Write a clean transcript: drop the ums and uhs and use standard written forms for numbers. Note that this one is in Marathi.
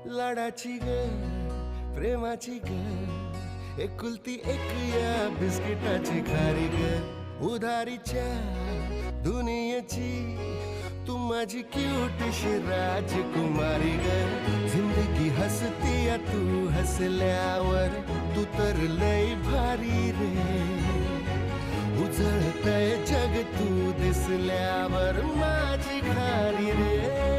लाडाची ग प्रेमाची ग एकुलती एक या बिस्किटाची खारी ग उधारीच्या दुनियेची तू माझी क्यूटशी राजकुमारी ग जिंदगी हसती या तू हसल्यावर तू तर लय भारी रे उजळतय जग तू दिसल्यावर माझी खारी रे